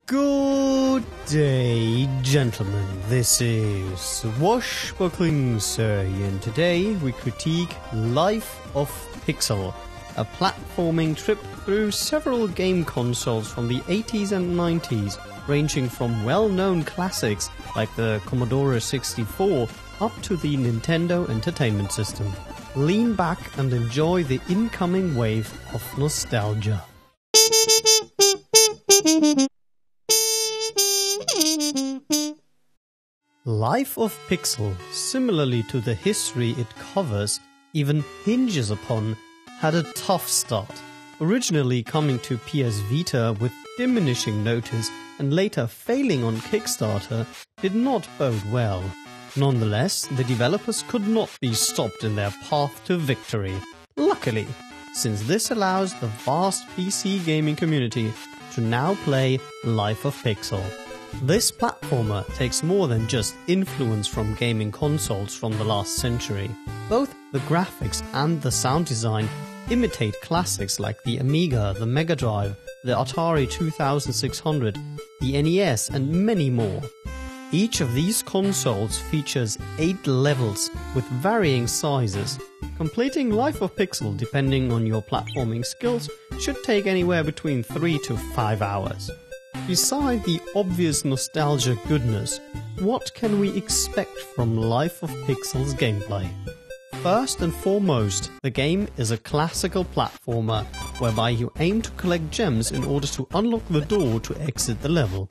Good day, gentlemen. This is SwashbucklingSir, and today we critique Life of Pixel, a platforming trip through several game consoles from the 80s and 90s, ranging from well-known classics like the Commodore 64 up to the Nintendo Entertainment System. Lean back and enjoy the incoming wave of nostalgia. Life of Pixel, similarly to the history it covers, even hinges upon, had a tough start. Originally coming to PS Vita with diminishing notice and later failing on Kickstarter did not bode well. Nonetheless, the developers could not be stopped in their path to victory. Luckily, since this allows the vast PC gaming community to now play Life of Pixel. This platformer takes more than just influence from gaming consoles from the last century. Both the graphics and the sound design imitate classics like the Amiga, the Mega Drive, the Atari 2600, the NES, and many more. Each of these consoles features 8 levels with varying sizes. Completing Life of Pixel, depending on your platforming skills, should take anywhere between 3 to 5 hours. Beside the obvious nostalgia goodness, what can we expect from Life of Pixel's gameplay? First and foremost, the game is a classical platformer whereby you aim to collect gems in order to unlock the door to exit the level.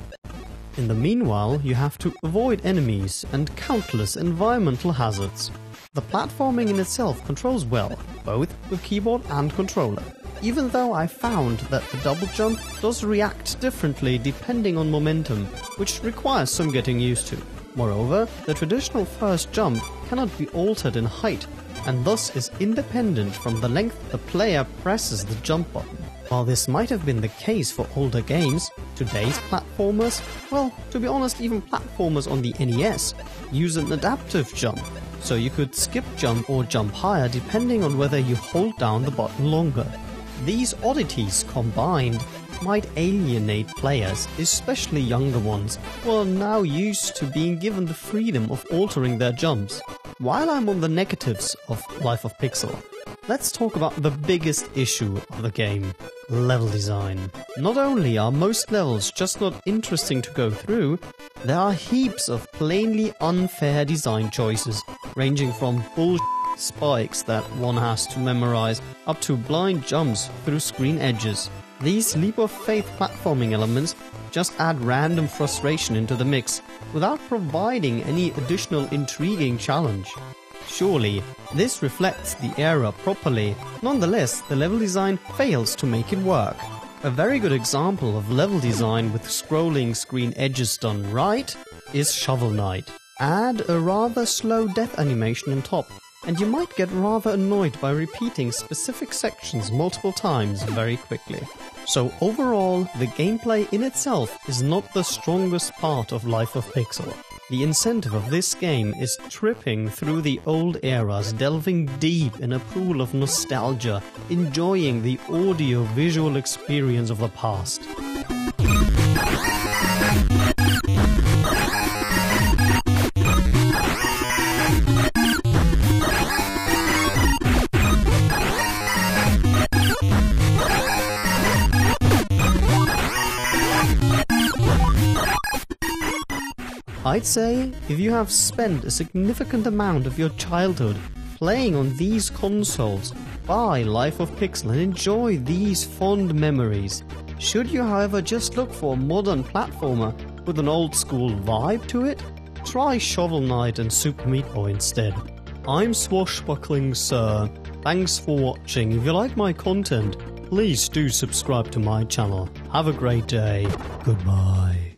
In the meanwhile, you have to avoid enemies and countless environmental hazards. The platforming in itself controls well, both with keyboard and controller, even though I found that the double jump does react differently depending on momentum, which requires some getting used to. Moreover, the traditional first jump cannot be altered in height, and thus is independent from the length the player presses the jump button. While this might have been the case for older games, today's platformers, well, to be honest, even platformers on the NES, use an adaptive jump, so you could skip jump or jump higher depending on whether you hold down the button longer. These oddities combined might alienate players, especially younger ones, who are now used to being given the freedom of altering their jumps. While I'm on the negatives of Life of Pixel, let's talk about the biggest issue of the game: level design. Not only are most levels just not interesting to go through, there are heaps of plainly unfair design choices, ranging from bullshit spikes that one has to memorize up to blind jumps through screen edges. These leap of faith platforming elements just add random frustration into the mix without providing any additional intriguing challenge. Surely, this reflects the era properly. Nonetheless, the level design fails to make it work. A very good example of level design with scrolling screen edges done right is Shovel Knight. Add a rather slow death animation on top, and you might get rather annoyed by repeating specific sections multiple times very quickly. So overall, the gameplay in itself is not the strongest part of Life of Pixel. The incentive of this game is tripping through the old eras, delving deep in a pool of nostalgia, enjoying the audio-visual experience of the past. I'd say, if you have spent a significant amount of your childhood playing on these consoles, buy Life of Pixel and enjoy these fond memories. Should you, however, just look for a modern platformer with an old school vibe to it, try Shovel Knight and Super Meat Boy instead. I'm SwashbucklingSir. Thanks for watching. If you like my content, please do subscribe to my channel. Have a great day. Goodbye.